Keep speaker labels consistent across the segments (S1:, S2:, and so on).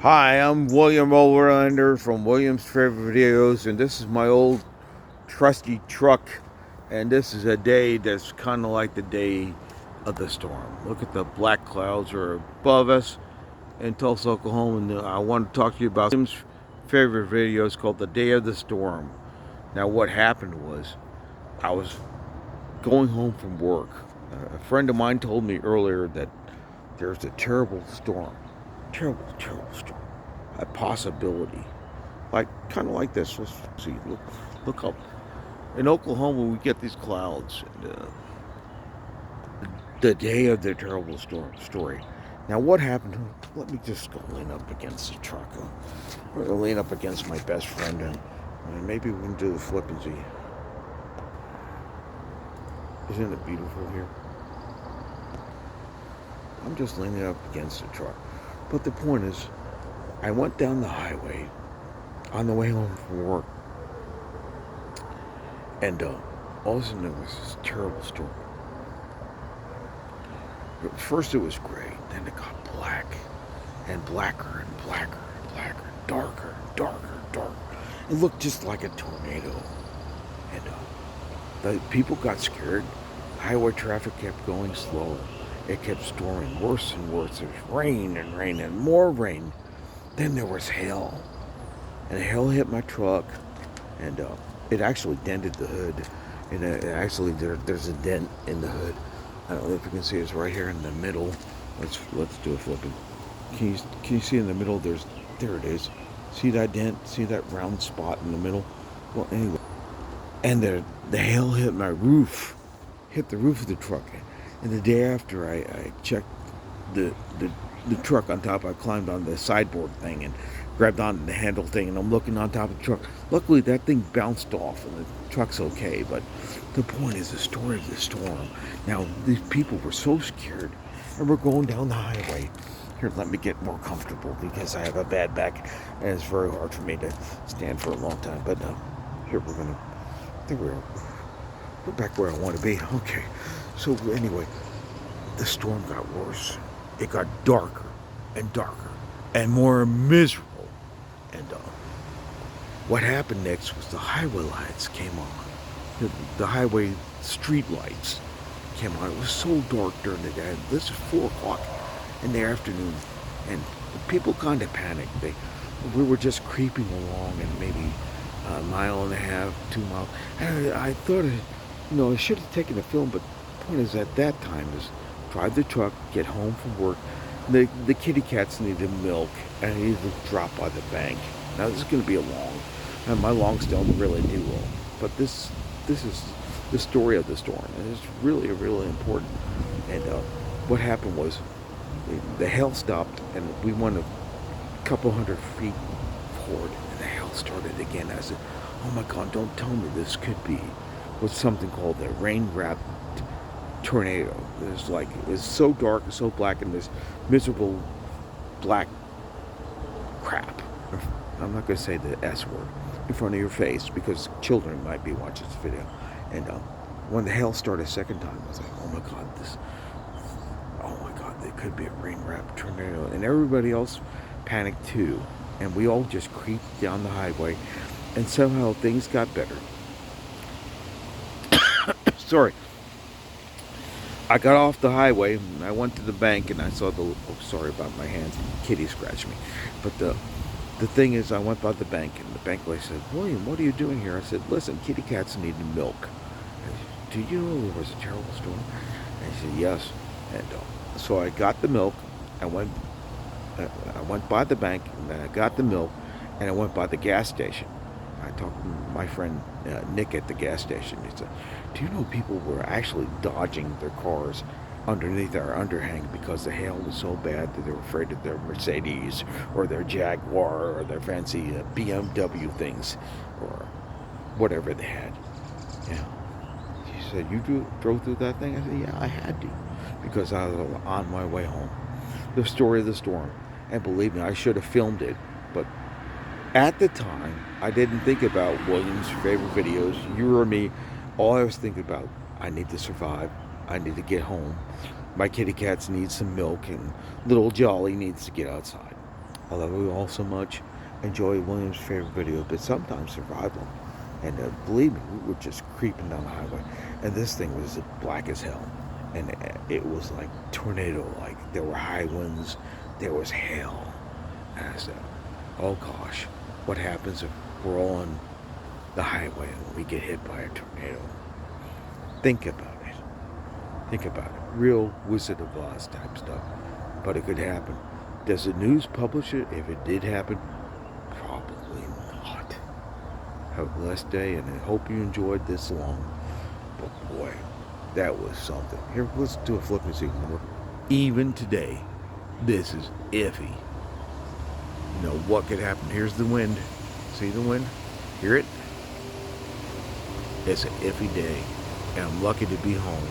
S1: Hi, I'm William Overlander from William's Favorite Videos, and this is my old trusty truck. And this is a day that's kind of like the day of the storm. Look at the black clouds are above us in Tulsa, Oklahoma. And I want to talk to you about William's Favorite Videos called The Day of the Storm. Now, what happened was I was going home from work. A friend of mine told me earlier that there's a terrible storm. Terrible storm. A possibility. Like, kind of like this. Let's see. Look up. In Oklahoma, we get these clouds. And, the day of the terrible storm story. Now, what happened? Let me just go lean up against the truck. We're going to lean up against my best friend, and maybe we can do the flip and see. Isn't it beautiful here? I'm just leaning up against the truck. But the point is, I went down the highway on the way home from work, and all of a sudden there was this terrible storm. At first it was gray, then it got black, and blacker and blacker and blacker, darker and darker and darker. It looked just like a tornado, and the people got scared. Highway traffic kept going slower. It kept storming worse and worse. There was rain and rain and more rain. Then there was hail, and hail hit my truck, and it actually dented the hood. And actually, there's a dent in the hood. I don't know if you can see it's right here in the middle. Let's do a flipping. Can you see in the middle? There it is. See that dent? See that round spot in the middle? Well, anyway, and the hail hit my roof, hit the roof of the truck. And the day after I checked the truck on top, I climbed on the sideboard thing and grabbed onto the handle thing, and I'm looking on top of the truck. Luckily, that thing bounced off, and the truck's okay. But the point is the story of the storm. Now, these people were so scared, and we're going down the highway. Here, let me get more comfortable because I have a bad back, and it's very hard for me to stand for a long time. But here I think we're back where I want to be. Okay. So anyway, the storm got worse. It got darker and darker and more miserable. And what happened next was the highway lights came on. The highway street lights came on. It was so dark during the day. This is 4 o'clock in the afternoon, and people kind of panicked. We were just creeping along, and maybe a mile and a half, 2 miles. And I thought, I should have taken a film, but point is at that time is drive the truck, get home from work. The kitty cats needed milk, and I needed to drop by the bank. Now this is going to be a long, and my longs don't really do well, but this is the story of the storm, and it's really important. And what happened was the hail stopped, and we went a couple hundred feet forward, and the hail started again. I said, "Oh my God! Don't tell me this could be what's something called a rain-wrapped tornado." It was so dark and so black, and this miserable black crap. I'm not going to say the S word in front of your face because children might be watching this video. And when the hail started a second time, I was like, oh my God, there could be a rain-wrapped tornado. And everybody else panicked too. And we all just creeped down the highway, and somehow things got better. Sorry. I got off the highway, and I went to the bank, and I saw sorry about my hands, kitty scratched me. But the thing is, I went by the bank, and the bank lady said, "William, what are you doing here?" I said, "Listen, kitty cats needed milk." Said, "Do you know there was a terrible storm?" And he said, "Yes." And so I got the milk. I went by the bank, and then I got the milk, and I went by the gas station. I talked to my friend Nick at the gas station. He said, "Do you know people were actually dodging their cars underneath our underhang because the hail was so bad that they were afraid of their Mercedes or their Jaguar or their fancy BMW things or whatever they had?" Yeah. He said, "You drove through that thing?" I said, "Yeah, I had to because I was on my way home." The story of the storm. And believe me, I should have filmed it, but at the time, I didn't think about William's favorite videos, you or me. All I was thinking about, I need to survive. I need to get home. My kitty cats need some milk, and little Jolly needs to get outside. I love you all so much. Enjoy William's favorite video, but sometimes survival. And believe me, we were just creeping down the highway, and this thing was black as hell. And it was like tornado, like there were high winds, there was hail. And I said, oh gosh, what happens if we're on the highway and we get hit by a tornado? Think about it. Think about it. Real Wizard of Oz type stuff. But it could happen. Does the news publish it if it did happen? Probably not. Have a blessed day, and I hope you enjoyed this long. But boy, that was something. Here, let's do a flip and see more. Even today, this is iffy. You know what could happen? Here's the wind. See the wind? Hear it? It's an iffy day, and I'm lucky to be home.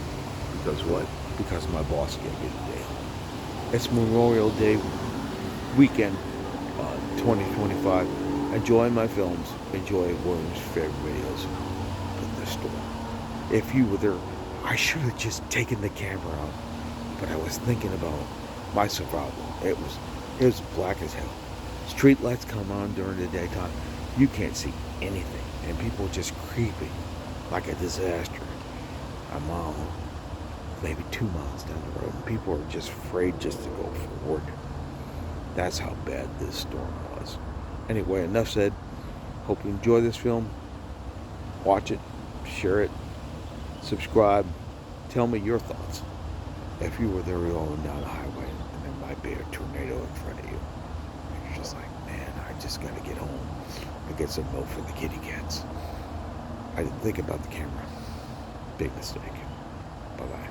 S1: Because what? Because my boss gave me today. It's Memorial Day weekend, 2025. Enjoy my films. Enjoy William's favorite videos. In the store. If you were there, I should have just taken the camera out. But I was thinking about my survival. It was black as hell. Street lights come on during the daytime. You can't see anything, and people are just creeping like a disaster. I'm maybe 2 miles down the road, and people are just afraid just to go forward. That's how bad this storm was. Anyway, enough said. Hope you enjoy this film. Watch it, share it, subscribe. Tell me your thoughts. If you were there rolling down the highway and there might be a tornado in front of you, and you're just like, man, I just gotta get home and get some milk for the kitty cats. I didn't think about the camera. Big mistake. Bye-bye.